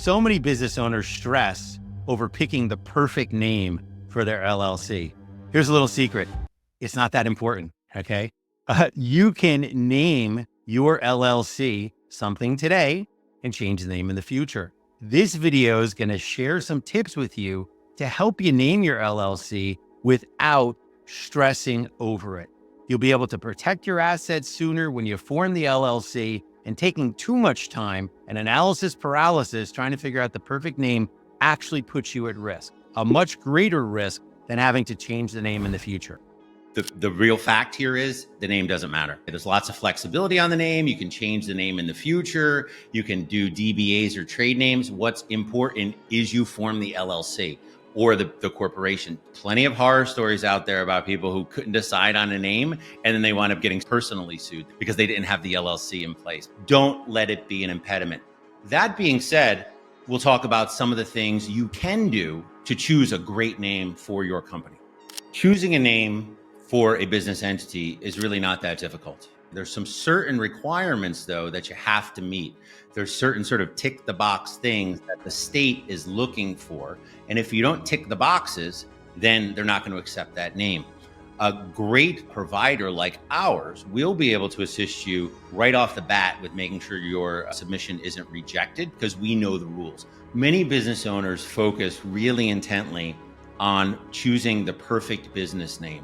So many business owners stress over picking the perfect name for their LLC. Here's a little secret. It's not that important, okay? You can name your LLC something today and change the name in the future. This video is going to share some tips with you to help you name your LLC without stressing over it. You'll be able to protect your assets sooner when you form the LLC, and taking too much time and analysis paralysis trying to figure out the perfect name actually puts you at risk, a much greater risk than having to change the name in the future. The real fact here is the name doesn't matter. There's lots of flexibility on the name. You can change the name in the future. You can do DBAs or trade names. What's important is you form the LLC or the corporation. Plenty of horror stories out there about people who couldn't decide on a name and then they wound up getting personally sued because they didn't have the LLC in place. Don't let it be an impediment. That being said, we'll talk about some of the things you can do to choose a great name for your company. Choosing a name for a business entity is really not that difficult. There's some certain requirements, though, that you have to meet. There's certain sort of tick the box things that the state is looking for. And if you don't tick the boxes, then they're not going to accept that name. A great provider like ours will be able to assist you right off the bat with making sure your submission isn't rejected because we know the rules. Many business owners focus really intently on choosing the perfect business name.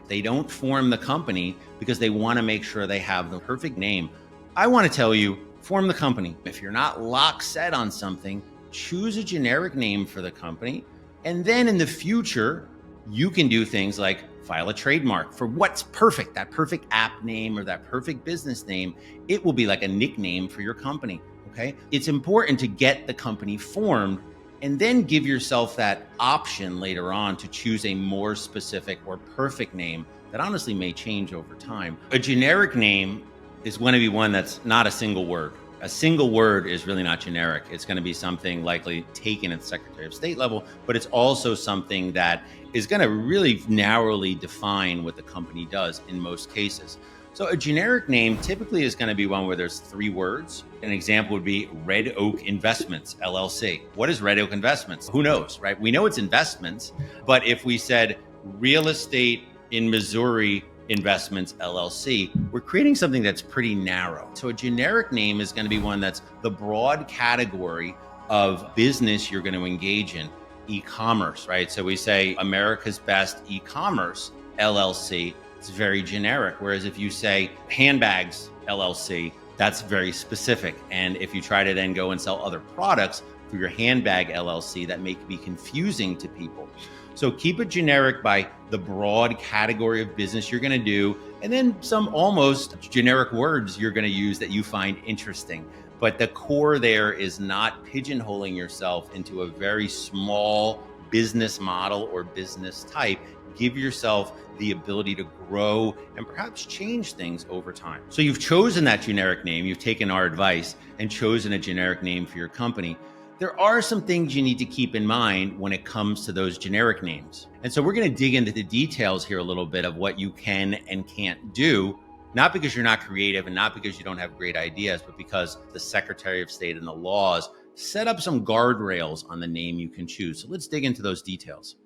They don't form the company because they want to make sure they have the perfect name. I want to tell you, form the company. If you're not lock set on something, choose a generic name for the company. And then in the future, you can do things like file a trademark for what's perfect, that perfect app name or that perfect business name. It will be like a nickname for your company, okay? It's important to get the company formed and then give yourself that option later on to choose a more specific or perfect name that honestly may change over time. A generic name is going to be one that's not a single word. A single word is really not generic. It's going to be something likely taken at the Secretary of State level, but it's also something that is going to really narrowly define what the company does in most cases. So a generic name typically is going to be one where there's 3 words. An example would be Red Oak Investments, LLC. What is Red Oak Investments? Who knows, right? We know it's investments, but if we said Real Estate in Missouri Investments, LLC, we're creating something that's pretty narrow. So a generic name is going to be one that's the broad category of business you're going to engage in. E-commerce, right? So we say America's Best E-commerce, LLC. It's very generic. Whereas if you say handbags LLC, that's very specific. And if you try to then go and sell other products through your handbag LLC, that may be confusing to people. So keep it generic by the broad category of business you're going to do, and then some almost generic words you're going to use that you find interesting. But the core there is not pigeonholing yourself into a very small business model or business type. Give yourself the ability to grow and perhaps change things over time. So you've chosen that generic name, you've taken our advice and chosen a generic name for your company. There are some things you need to keep in mind when it comes to those generic names. And so we're going to dig into the details here a little bit of what you can and can't do, not because you're not creative and not because you don't have great ideas, but because the Secretary of State and the laws set up some guardrails on the name you can choose. So let's dig into those details.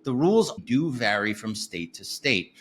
The rules do vary from state to state.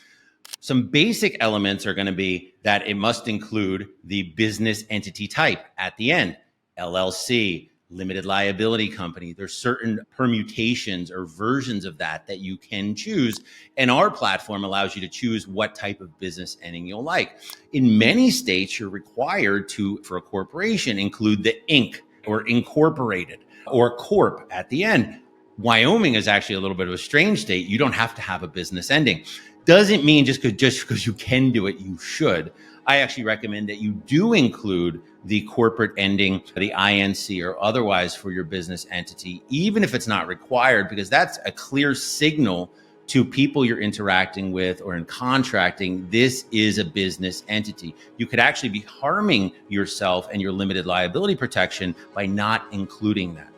Some basic elements are going to be that it must include the business entity type at the end, LLC, limited liability company. There's certain permutations or versions of that you can choose. And our platform allows you to choose what type of business ending you'll like. In many states, you're required to, for a corporation, include the Inc. or Incorporated or Corp at the end. Wyoming is actually a little bit of a strange state. You don't have to have a business ending. Doesn't mean just because you can do it, you should. I actually recommend that you do include the corporate ending, the INC or otherwise for your business entity, even if it's not required, because that's a clear signal to people you're interacting with or in contracting. This is a business entity. You could actually be harming yourself and your limited liability protection by not including that.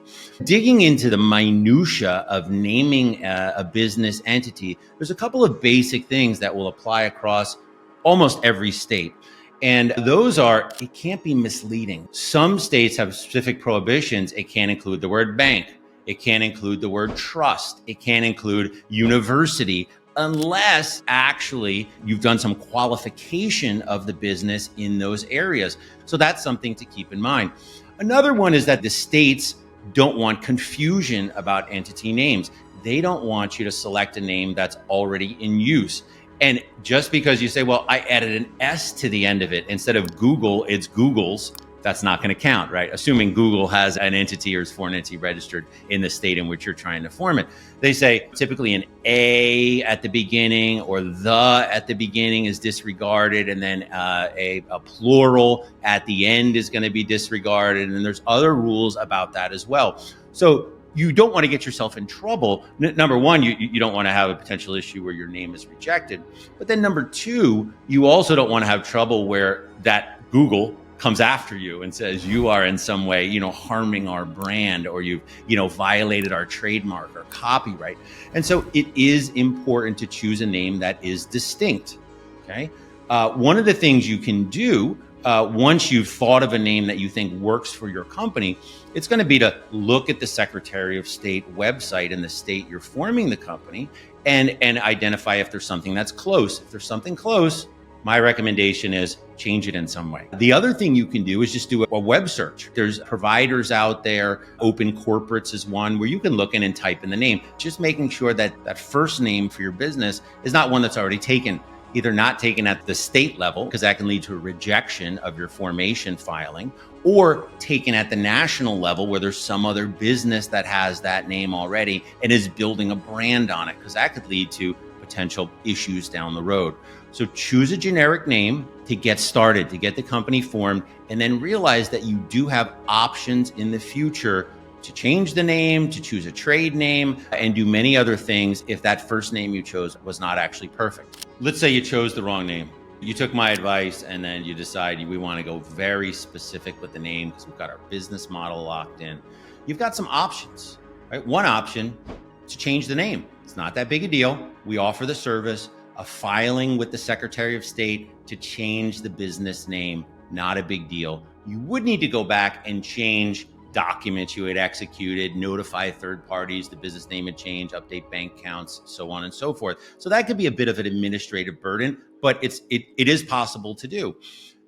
Digging into the minutia of naming a business entity, there's a couple of basic things that will apply across almost every state. And those are, it can't be misleading. Some states have specific prohibitions. It can't include the word bank. It can't include the word trust. It can't include university unless actually you've done some qualification of the business in those areas. So that's something to keep in mind. Another one is that the states don't want confusion about entity names. They don't want you to select a name that's already in use. And just because you say, well, I added an S to the end of it, instead of Google, it's Google's, that's not going to count, right? Assuming Google has an entity or is foreign entity registered in the state in which you're trying to form it. They say typically an A at the beginning or the at the beginning is disregarded, and then a plural at the end is going to be disregarded. And there's other rules about that as well. So you don't want to get yourself in trouble. Number one, you don't want to have a potential issue where your name is rejected. But then number two, you also don't want to have trouble where that Google comes after you and says you are in some way, harming our brand, or you've, violated our trademark or copyright. And so it is important to choose a name that is distinct. Okay. One of the things you can do once you've thought of a name that you think works for your company, it's going to be to look at the Secretary of State website in the state you're forming the company and identify if there's something that's close. If there's something close, my recommendation is change it in some way. The other thing you can do is just do a web search. There's providers out there. Open Corporates is one where you can look in and type in the name, just making sure that that first name for your business is not one that's already taken. Either not taken at the state level, because that can lead to a rejection of your formation filing, or taken at the national level where there's some other business that has that name already and is building a brand on it, because that could lead to potential issues down the road. So choose a generic name to get started, to get the company formed, and then realize that you do have options in the future to change the name, to choose a trade name, and do many other things if that first name you chose was not actually perfect. Let's say you chose the wrong name. You took my advice and then you decide we want to go very specific with the name because we've got our business model locked in. You've got some options, right? One option to change the name. It's not that big a deal. We offer the service, a filing with the Secretary of State to change the business name. Not a big deal. You would need to go back and change documents you had executed, notify third parties the business name had changed, update bank accounts, so on and so forth. So that could be a bit of an administrative burden, but it is possible to do.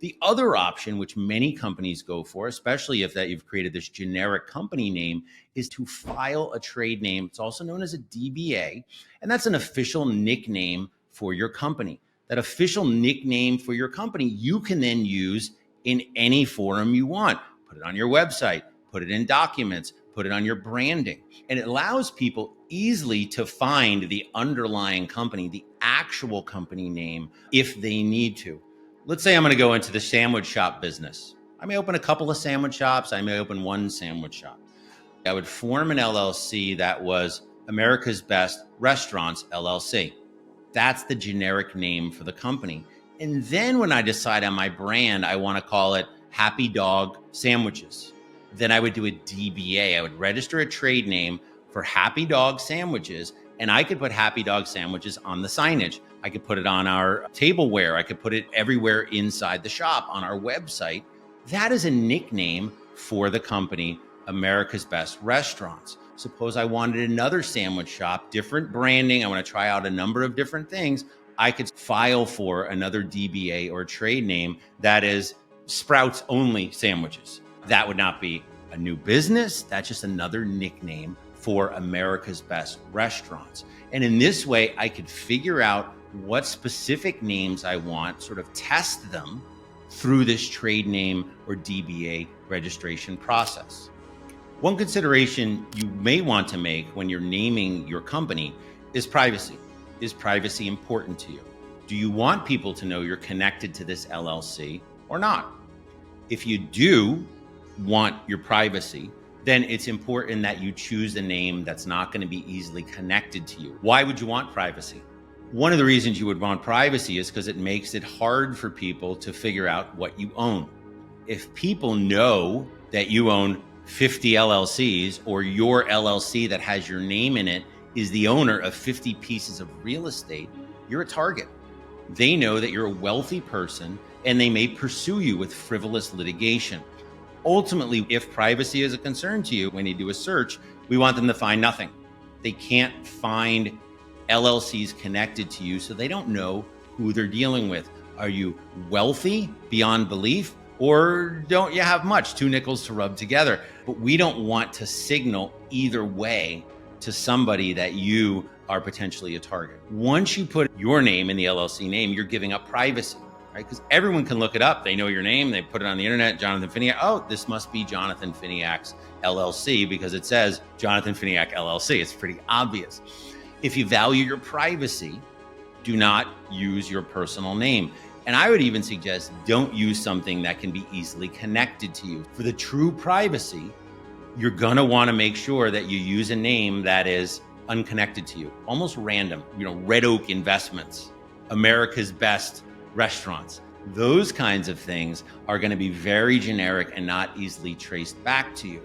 The other option, which many companies go for, especially if that you've created this generic company name, is to file a trade name. It's also known as a DBA, and that's an official nickname for your company. That official nickname for your company, you can then use in any forum you want. Put it on your website, put it in documents, put it on your branding. And it allows people easily to find the underlying company, the actual company name, if they need to. Let's say I'm going to go into the sandwich shop business. I may open a couple of sandwich shops. I may open one sandwich shop. I would form an LLC that was America's Best Restaurants LLC. That's the generic name for the company. And then when I decide on my brand, I want to call it Happy Dog Sandwiches. Then I would do a DBA. I would register a trade name for Happy Dog Sandwiches, and I could put Happy Dog Sandwiches on the signage. I could put it on our tableware. I could put it everywhere inside the shop on our website. That is a nickname for the company, America's Best Restaurants. Suppose I wanted another sandwich shop, different branding. I want to try out a number of different things. I could file for another DBA or trade name that is Sprouts Only Sandwiches. That would not be a new business. That's just another nickname for America's Best Restaurants. And in this way, I could figure out what specific names I want, sort of test them through this trade name or DBA registration process. One consideration you may want to make when you're naming your company is privacy. Is privacy important to you? Do you want people to know you're connected to this LLC or not? If you do want your privacy, then it's important that you choose a name that's not going to be easily connected to you. Why would you want privacy? One of the reasons you would want privacy is because it makes it hard for people to figure out what you own. If people know that you own 50 LLCs, or your LLC that has your name in it is the owner of 50 pieces of real estate, you're a target. They know that you're a wealthy person and they may pursue you with frivolous litigation. Ultimately, if privacy is a concern to you when you do a search, we want them to find nothing. They can't find LLCs connected to you, so they don't know who they're dealing with. Are you wealthy beyond belief, or don't you have much? Two nickels to rub together. But we don't want to signal either way to somebody that you are potentially a target. Once you put your name in the LLC name, you're giving up privacy, right? Because everyone can look it up. They know your name. They put it on the internet, Jonathan Finiak. Oh, this must be Jonathan Finiak's LLC because it says Jonathan Finiak LLC. It's pretty obvious. If you value your privacy, do not use your personal name. And I would even suggest don't use something that can be easily connected to you. For the true privacy, you're gonna wanna make sure that you use a name that is unconnected to you, almost random. Red Oak Investments, America's Best Restaurants. Those kinds of things are gonna be very generic and not easily traced back to you.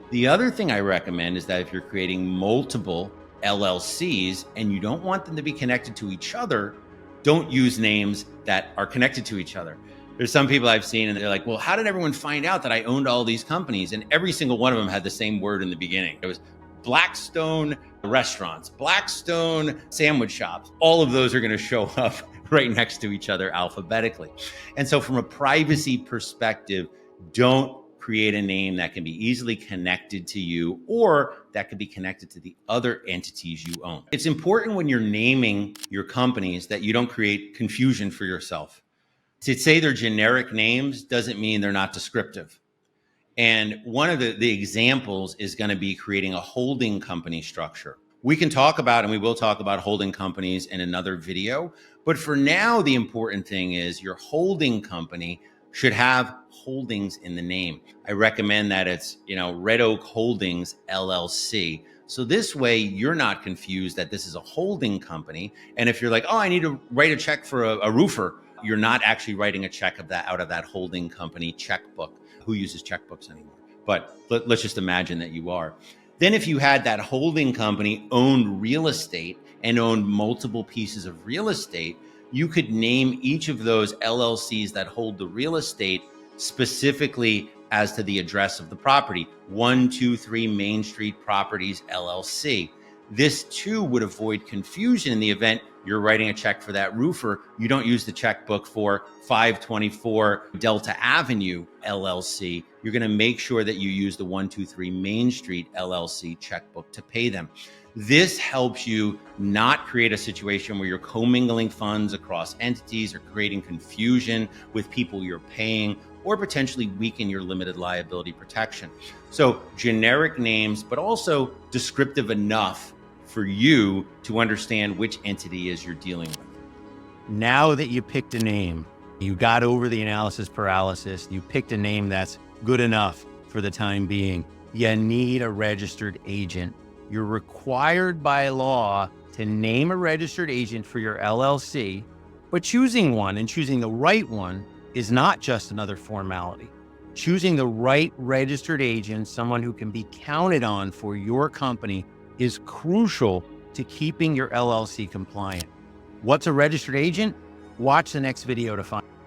The other thing I recommend is that if you're creating multiple LLCs and you don't want them to be connected to each other, don't use names that are connected to each other. There's some people I've seen and they're like, well, how did everyone find out that I owned all these companies? And every single one of them had the same word in the beginning. It was Blackstone Restaurants, Blackstone Sandwich Shops. All of those are going to show up right next to each other alphabetically. And so from a privacy perspective, don't create a name that can be easily connected to you or that could be connected to the other entities you own. It's important when you're naming your companies that you don't create confusion for yourself. To say they're generic names doesn't mean they're not descriptive. And one of the examples is going to be creating a holding company structure. We can talk about, and we will talk about holding companies in another video. But for now, the important thing is your holding company should have holdings in the name. I recommend that it's, Red Oak Holdings LLC. So this way you're not confused that this is a holding company. And if you're like, oh, I need to write a check for a roofer, you're not actually writing a check out of that holding company checkbook. Who uses checkbooks anymore? But let's just imagine that you are. Then if you had that holding company owned real estate and owned multiple pieces of real estate, you could name each of those LLCs that hold the real estate specifically as to the address of the property. 123 Main Street Properties LLC. This too would avoid confusion in the event you're writing a check for that roofer. You don't use the checkbook for 524 Delta Avenue LLC. You're going to make sure that you use the 123 Main Street LLC checkbook to pay them. This helps you not create a situation where you're commingling funds across entities or creating confusion with people you're paying, or potentially weaken your limited liability protection. So generic names, but also descriptive enough for you to understand which entity is you're dealing with. Now that you picked a name, you got over the analysis paralysis, you picked a name that's good enough for the time being, you need a registered agent. You're required by law to name a registered agent for your LLC, but choosing one and choosing the right one is not just another formality. Choosing the right registered agent, someone who can be counted on for your company, is crucial to keeping your LLC compliant. What's a registered agent? Watch the next video to find out.